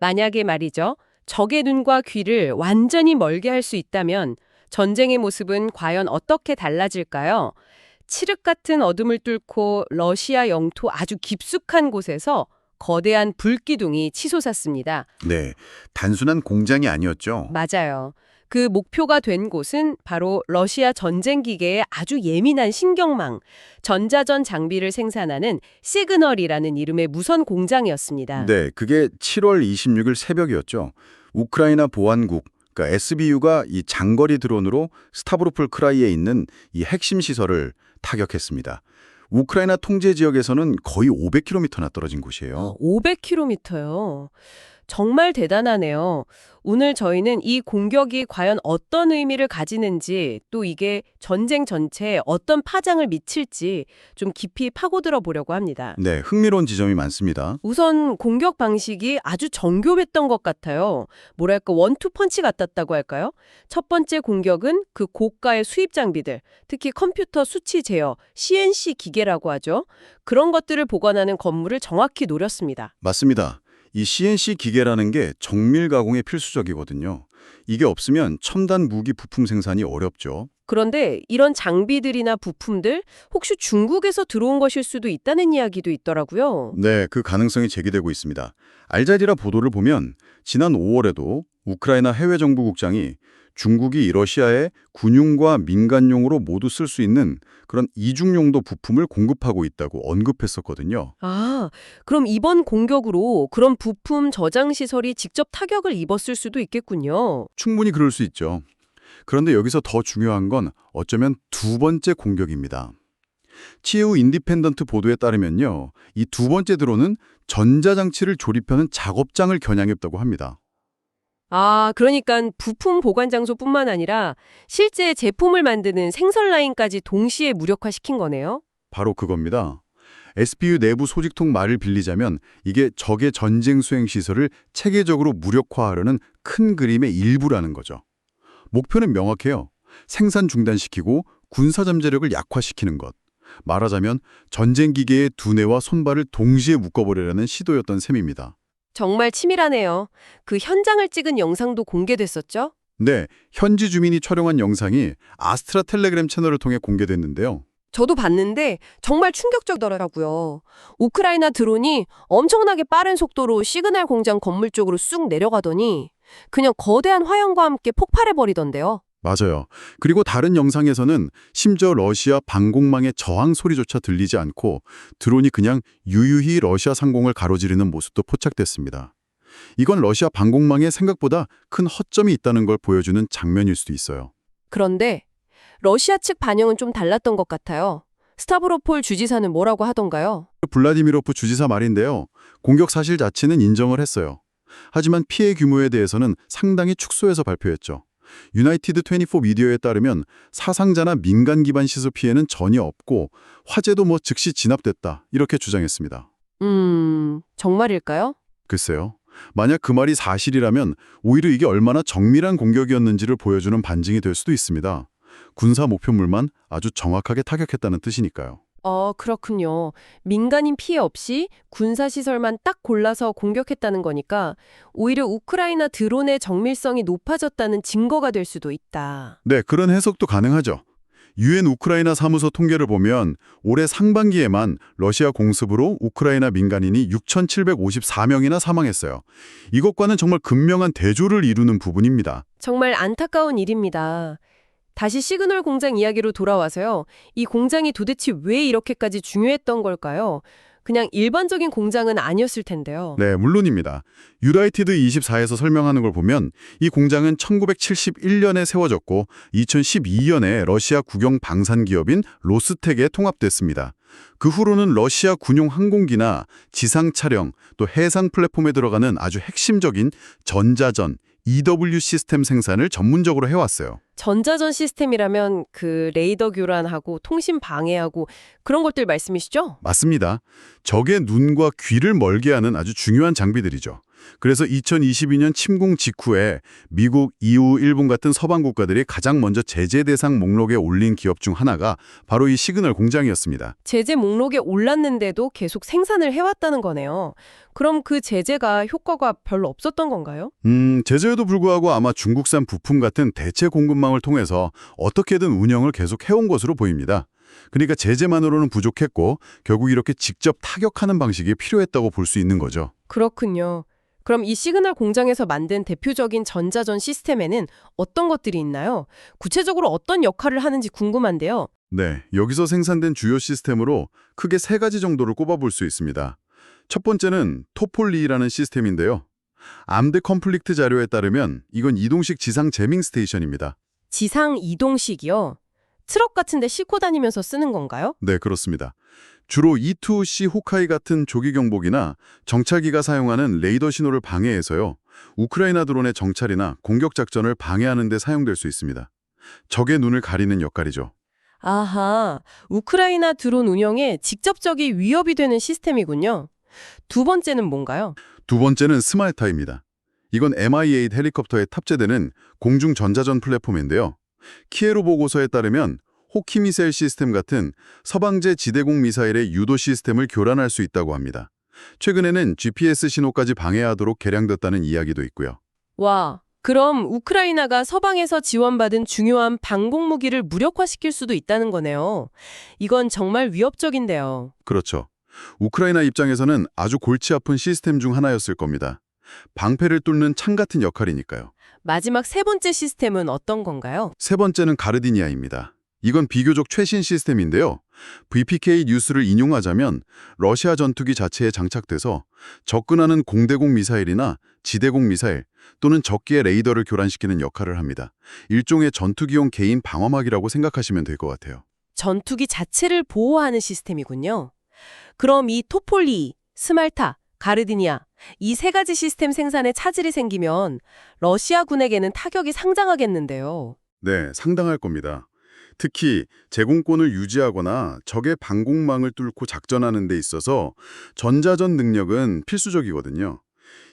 만약에 말이죠. 적의 눈과 귀를 완전히 멀게 할 수 있다면 전쟁의 모습은 과연 어떻게 달라질까요? 칠흑 같은 어둠을 뚫고 러시아 영토 아주 깊숙한 곳에서 거대한 불기둥이 치솟았습니다. 네, 단순한 공장이 아니었죠. 맞아요. 그 목표가 된 곳은 바로 러시아 전쟁 기계의 아주 예민한 신경망, 전자전 장비를 생산하는 시그널이라는 이름의 무선 공장이었습니다. 네, 그게 7월 26일 새벽이었죠. 우크라이나 보안국, 그러니까 SBU가 이 장거리 드론으로 스타브로폴 크라이에 있는 이 핵심 시설을 타격했습니다. 우크라이나 통제 지역에서는 거의 500km나 떨어진 곳이에요. 500km요. 정말 대단하네요. 오늘 저희는 이 공격이 과연 어떤 의미를 가지는지 또 이게 전쟁 전체에 어떤 파장을 미칠지 좀 깊이 파고들어 보려고 합니다. 네, 흥미로운 지점이 많습니다. 우선 공격 방식이 아주 정교했던 것 같아요. 뭐랄까 원투펀치 같았다고 할까요? 첫 번째 공격은 그 고가의 수입 장비들, 특히 컴퓨터 수치 제어, CNC 기계라고 하죠. 그런 것들을 보관하는 건물을 정확히 노렸습니다. 맞습니다. 이 CNC 기계라는 게 정밀 가공에 필수적이거든요. 이게 없으면 첨단 무기 부품 생산이 어렵죠. 그런데 이런 장비들이나 부품들 혹시 중국에서 들어온 것일 수도 있다는 이야기도 있더라고요. 네, 그 가능성이 제기되고 있습니다. 알자지라 보도를 보면 지난 5월에도 우크라이나 해외정부국장이 중국이 러시아에 군용과 민간용으로 모두 쓸 수 있는 그런 이중용도 부품을 공급하고 있다고 언급했었거든요. 아, 그럼 이번 공격으로 그런 부품 저장 시설이 직접 타격을 입었을 수도 있겠군요. 충분히 그럴 수 있죠. 그런데 여기서 더 중요한 건 어쩌면 두 번째 공격입니다. 치에우 인디펜던트 보도에 따르면요. 이 두 번째 드론은 전자장치를 조립하는 작업장을 겨냥했다고 합니다. 아, 그러니까 부품 보관 장소뿐만 아니라 실제 제품을 만드는 생산 라인까지 동시에 무력화시킨 거네요. 바로 그겁니다. SBU 내부 소식통 말을 빌리자면 이게 적의 전쟁 수행 시설을 체계적으로 무력화하려는 큰 그림의 일부라는 거죠. 목표는 명확해요. 생산 중단시키고 군사 잠재력을 약화시키는 것. 말하자면 전쟁 기계의 두뇌와 손발을 동시에 묶어버리려는 시도였던 셈입니다. 정말 치밀하네요. 그 현장을 찍은 영상도 공개됐었죠? 네, 현지 주민이 촬영한 영상이 아스트라 텔레그램 채널을 통해 공개됐는데요. 저도 봤는데 정말 충격적이더라고요. 우크라이나 드론이 엄청나게 빠른 속도로 시그널 공장 건물 쪽으로 쑥 내려가더니 그냥 거대한 화염과 함께 폭발해버리던데요. 맞아요. 그리고 다른 영상에서는 심지어 러시아 방공망의 저항 소리조차 들리지 않고 드론이 그냥 유유히 러시아 상공을 가로지르는 모습도 포착됐습니다. 이건 러시아 방공망에 생각보다 큰 허점이 있다는 걸 보여주는 장면일 수도 있어요. 그런데 러시아 측 반응은 좀 달랐던 것 같아요. 스타브로폴 주지사는 뭐라고 하던가요? 블라디미로프 주지사 말인데요. 공격 사실 자체는 인정을 했어요. 하지만 피해 규모에 대해서는 상당히 축소해서 발표했죠. 유나이티드 24 미디어에 따르면 사상자나 민간 기반 시설 피해는 전혀 없고 화재도 즉시 진압됐다 이렇게 주장했습니다. 정말일까요? 글쎄요. 만약 그 말이 사실이라면 오히려 이게 얼마나 정밀한 공격이었는지를 보여주는 반증이 될 수도 있습니다. 군사 목표물만 아주 정확하게 타격했다는 뜻이니까요. 그렇군요. 민간인 피해 없이 군사시설만 딱 골라서 공격했다는 거니까 오히려 우크라이나 드론의 정밀성이 높아졌다는 증거가 될 수도 있다. 네, 그런 해석도 가능하죠. 유엔 우크라이나 사무소 통계를 보면 올해 상반기에만 러시아 공습으로 우크라이나 민간인이 6,754명이나 사망했어요. 이것과는 정말 극명한 대조를 이루는 부분입니다. 정말 안타까운 일입니다. 다시 시그널 공장 이야기로 돌아와서요. 이 공장이 도대체 왜 이렇게까지 중요했던 걸까요? 그냥 일반적인 공장은 아니었을 텐데요. 네, 물론입니다. 유라이티드 24에서 설명하는 걸 보면 이 공장은 1971년에 세워졌고 2012년에 러시아 국영 방산 기업인 로스텍에 통합됐습니다. 그 후로는 러시아 군용 항공기나 지상 차량 또 해상 플랫폼에 들어가는 아주 핵심적인 전자전, EW 시스템 생산을 전문적으로 해왔어요. 전자전 시스템이라면 그 레이더 교란하고 통신 방해하고 그런 것들 말씀이시죠? 맞습니다. 적의 눈과 귀를 멀게 하는 아주 중요한 장비들이죠. 그래서 2022년 침공 직후에 미국, EU, 일본 같은 서방 국가들이 가장 먼저 제재 대상 목록에 올린 기업 중 하나가 바로 이 시그널 공장이었습니다. 제재 목록에 올랐는데도 계속 생산을 해왔다는 거네요. 그럼 그 제재가 효과가 별로 없었던 건가요? 제재에도 불구하고 아마 중국산 부품 같은 대체 공급망을 통해서 어떻게든 운영을 계속 해온 것으로 보입니다. 그러니까 제재만으로는 부족했고 결국 이렇게 직접 타격하는 방식이 필요했다고 볼 수 있는 거죠. 그렇군요. 그럼 이 시그널 공장에서 만든 대표적인 전자전 시스템에는 어떤 것들이 있나요? 구체적으로 어떤 역할을 하는지 궁금한데요. 네, 여기서 생산된 주요 시스템으로 크게 세 가지 정도를 꼽아볼 수 있습니다. 첫 번째는 토폴리라는 시스템인데요. 암드 컴플리트 자료에 따르면 이건 이동식 지상 제밍 스테이션입니다. 지상 이동식이요? 트럭 같은 데 싣고 다니면서 쓰는 건가요? 네, 그렇습니다. 주로 E2C 호카이 같은 조기 경보기나 정찰기가 사용하는 레이더 신호를 방해해서요. 우크라이나 드론의 정찰이나 공격 작전을 방해하는 데 사용될 수 있습니다. 적의 눈을 가리는 역할이죠. 아하, 우크라이나 드론 운영에 직접적인 위협이 되는 시스템이군요. 두 번째는 뭔가요? 두 번째는 스말타입니다. 이건 MI-8 헬리콥터에 탑재되는 공중 전자전 플랫폼인데요. 키에로 보고서에 따르면 호키 미사일 시스템 같은 서방제 지대공 미사일의 유도 시스템을 교란할 수 있다고 합니다. 최근에는 GPS 신호까지 방해하도록 개량됐다는 이야기도 있고요. 와, 그럼 우크라이나가 서방에서 지원받은 중요한 방공 무기를 무력화시킬 수도 있다는 거네요. 이건 정말 위협적인데요. 그렇죠. 우크라이나 입장에서는 아주 골치 아픈 시스템 중 하나였을 겁니다. 방패를 뚫는 창 같은 역할이니까요. 마지막 세 번째 시스템은 어떤 건가요? 세 번째는 가르디니아입니다. 이건 비교적 최신 시스템인데요. VPK 뉴스를 인용하자면 러시아 전투기 자체에 장착돼서 접근하는 공대공 미사일이나 지대공 미사일 또는 적기의 레이더를 교란시키는 역할을 합니다. 일종의 전투기용 개인 방어막이라고 생각하시면 될 것 같아요. 전투기 자체를 보호하는 시스템이군요. 그럼 이 토폴리, 스말타, 가르디니아 이 세 가지 시스템 생산에 차질이 생기면 러시아군에게는 타격이 상당하겠는데요. 네, 상당할 겁니다. 특히 제공권을 유지하거나 적의 방공망을 뚫고 작전하는 데 있어서 전자전 능력은 필수적이거든요.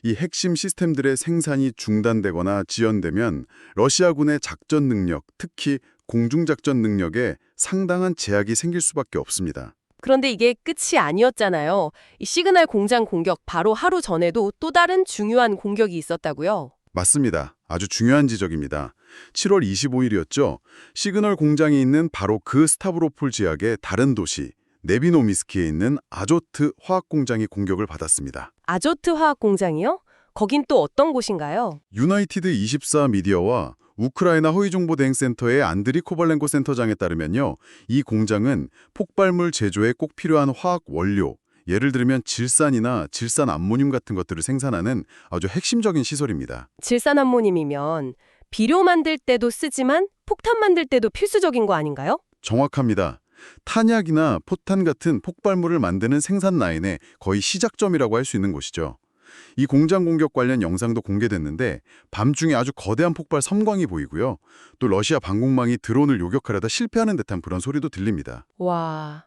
이 핵심 시스템들의 생산이 중단되거나 지연되면 러시아군의 작전 능력, 특히 공중작전 능력에 상당한 제약이 생길 수밖에 없습니다. 그런데 이게 끝이 아니었잖아요. 이 시그널 공장 공격 바로 하루 전에도 또 다른 중요한 공격이 있었다고요. 맞습니다. 아주 중요한 지적입니다. 7월 25일이었죠. 시그널 공장이 있는 바로 그 스타브로폴 지역의 다른 도시 네비노미스키에 있는 아조트 화학 공장이 공격을 받았습니다. 아조트 화학 공장이요? 거긴 또 어떤 곳인가요? 유나이티드 24 미디어와 우크라이나 허위정보대행센터의 안드리 코발렌코 센터장에 따르면요. 이 공장은 폭발물 제조에 꼭 필요한 화학 원료, 예를 들면 질산이나 질산 암모늄 같은 것들을 생산하는 아주 핵심적인 시설입니다. 질산암모늄이면 비료 만들 때도 쓰지만 폭탄 만들 때도 필수적인 거 아닌가요? 정확합니다. 탄약이나 포탄 같은 폭발물을 만드는 생산 라인의 거의 시작점이라고 할 수 있는 곳이죠. 이 공장 공격 관련 영상도 공개됐는데 밤중에 아주 거대한 폭발 섬광이 보이고요. 또 러시아 방공망이 드론을 요격하려다 실패하는 듯한 그런 소리도 들립니다. 와.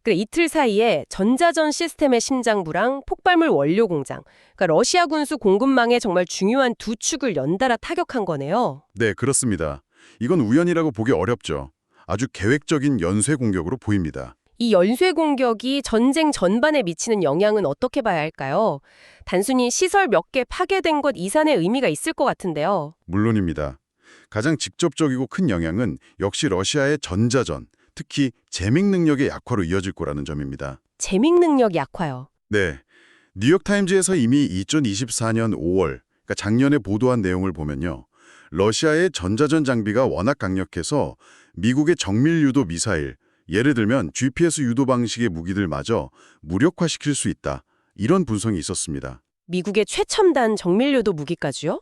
그래, 이틀 사이에 전자전 시스템의 심장부랑 폭발물 원료 공장, 그러니까 러시아 군수 공급망의 정말 중요한 두 축을 연달아 타격한 거네요. 네, 그렇습니다. 이건 우연이라고 보기 어렵죠. 아주 계획적인 연쇄 공격으로 보입니다. 이 연쇄 공격이 전쟁 전반에 미치는 영향은 어떻게 봐야 할까요? 단순히 시설 몇 개 파괴된 것 이상의 의미가 있을 것 같은데요. 물론입니다. 가장 직접적이고 큰 영향은 역시 러시아의 전자전, 특히 제밍 능력의 약화로 이어질 거라는 점입니다. 제밍 능력 약화요. 네, 뉴욕타임즈에서 이미 2024년 5월, 그러니까 작년에 보도한 내용을 보면요. 러시아의 전자전 장비가 워낙 강력해서 미국의 정밀 유도 미사일, 예를 들면 GPS 유도 방식의 무기들마저 무력화시킬 수 있다. 이런 분석이 있었습니다. 미국의 최첨단 정밀유도 무기까지요?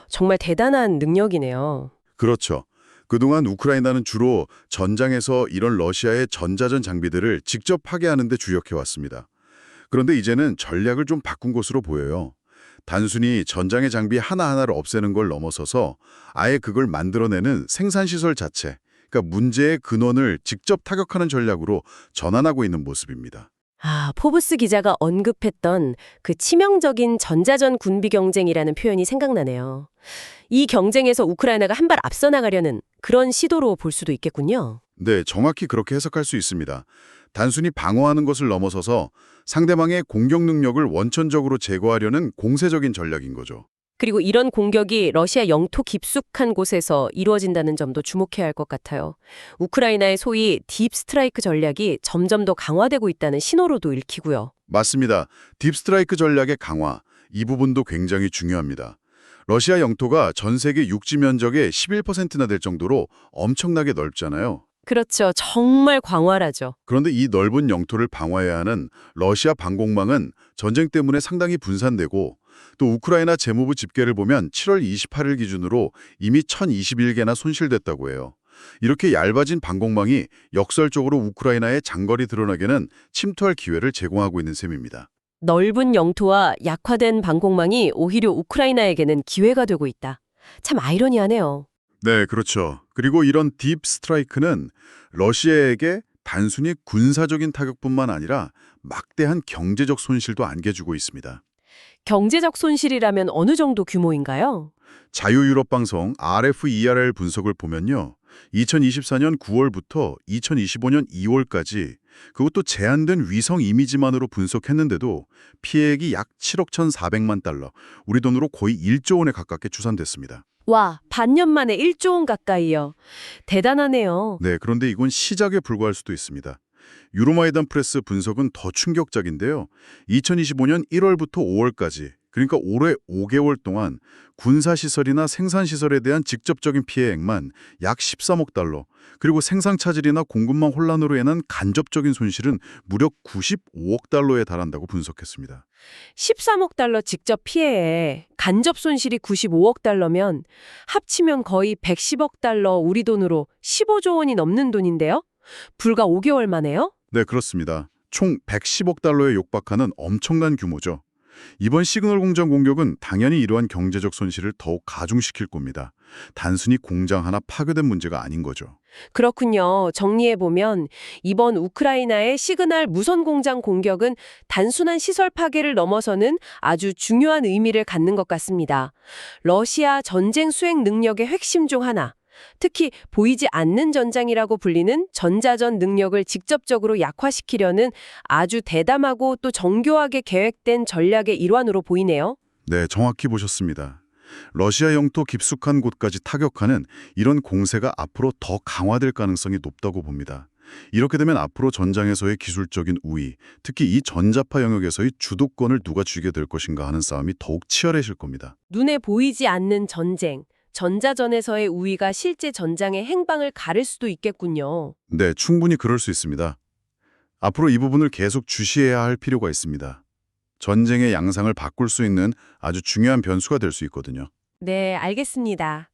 정말 대단한 능력이네요. 그렇죠. 그동안 우크라이나는 주로 전장에서 이런 러시아의 전자전 장비들을 직접 파괴하는 데 주력해왔습니다. 그런데 이제는 전략을 좀 바꾼 것으로 보여요. 단순히 전장의 장비 하나하나를 없애는 걸 넘어서서 아예 그걸 만들어내는 생산시설 자체, 그러니까 문제의 근원을 직접 타격하는 전략으로 전환하고 있는 모습입니다. 포브스 기자가 언급했던 그 치명적인 전자전 군비 경쟁이라는 표현이 생각나네요. 이 경쟁에서 우크라이나가 한 발 앞서 나가려는 그런 시도로 볼 수도 있겠군요. 네, 정확히 그렇게 해석할 수 있습니다. 단순히 방어하는 것을 넘어서서 상대방의 공격 능력을 원천적으로 제거하려는 공세적인 전략인 거죠. 그리고 이런 공격이 러시아 영토 깊숙한 곳에서 이루어진다는 점도 주목해야 할 것 같아요. 우크라이나의 소위 딥 스트라이크 전략이 점점 더 강화되고 있다는 신호로도 읽히고요. 맞습니다. 딥스트라이크 전략의 강화, 이 부분도 굉장히 중요합니다. 러시아 영토가 전 세계 육지 면적의 11%나 될 정도로 엄청나게 넓잖아요. 그렇죠. 정말 광활하죠. 그런데 이 넓은 영토를 방어해야 하는 러시아 방공망은 전쟁 때문에 상당히 분산되고 또 우크라이나 재무부 집계를 보면 7월 28일 기준으로 이미 1021개나 손실됐다고 해요. 이렇게 얇아진 방공망이 역설적으로 우크라이나의 장거리 드론에게는 침투할 기회를 제공하고 있는 셈입니다. 넓은 영토와 약화된 방공망이 오히려 우크라이나에게는 기회가 되고 있다. 참 아이러니하네요. 네, 그렇죠. 그리고 이런 딥 스트라이크는 러시아에게 단순히 군사적인 타격뿐만 아니라 막대한 경제적 손실도 안겨주고 있습니다. 경제적 손실이라면 어느 정도 규모인가요? 자유유럽 방송 RFERL 분석을 보면요. 2024년 9월부터 2025년 2월까지 그것도 제한된 위성 이미지만으로 분석했는데도 피해액이 약 7억 1,400만 달러, 우리 돈으로 거의 1조 원에 가깝게 추산됐습니다. 와, 반년 만에 1조 원 가까이요. 대단하네요. 네, 그런데 이건 시작에 불과할 수도 있습니다. 유로마이단 프레스 분석은 더 충격적인데요. 2025년 1월부터 5월까지, 그러니까 올해 5개월 동안 군사시설이나 생산시설에 대한 직접적인 피해액만 약 13억 달러, 그리고 생산차질이나 공급망 혼란으로 인한 간접적인 손실은 무려 95억 달러에 달한다고 분석했습니다. 13억 달러 직접 피해에 간접 손실이 95억 달러면 합치면 거의 110억 달러 우리 돈으로 15조 원이 넘는 돈인데요? 불과 5개월 만에요? 네, 그렇습니다. 총 110억 달러에 육박하는 엄청난 규모죠. 이번 시그널 공장 공격은 당연히 이러한 경제적 손실을 더욱 가중시킬 겁니다. 단순히 공장 하나 파괴된 문제가 아닌 거죠. 그렇군요. 정리해보면 이번 우크라이나의 시그널 무선 공장 공격은 단순한 시설 파괴를 넘어서는 아주 중요한 의미를 갖는 것 같습니다. 러시아 전쟁 수행 능력의 핵심 중 하나, 특히 보이지 않는 전장이라고 불리는 전자전 능력을 직접적으로 약화시키려는 아주 대담하고 또 정교하게 계획된 전략의 일환으로 보이네요. 네, 정확히 보셨습니다. 러시아 영토 깊숙한 곳까지 타격하는 이런 공세가 앞으로 더 강화될 가능성이 높다고 봅니다. 이렇게 되면 앞으로 전장에서의 기술적인 우위, 특히 이 전자파 영역에서의 주도권을 누가 쥐게 될 것인가 하는 싸움이 더욱 치열해질 겁니다. 눈에 보이지 않는 전쟁, 전자전에서의 우위가 실제 전장의 행방을 가를 수도 있겠군요. 네, 충분히 그럴 수 있습니다. 앞으로 이 부분을 계속 주시해야 할 필요가 있습니다. 전쟁의 양상을 바꿀 수 있는 아주 중요한 변수가 될 수 있거든요. 네, 알겠습니다.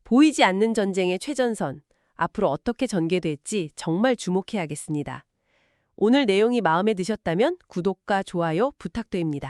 보이지 않는 전쟁의 최전선, 앞으로 어떻게 전개될지 정말 주목해야겠습니다. 오늘 내용이 마음에 드셨다면 구독과 좋아요 부탁드립니다.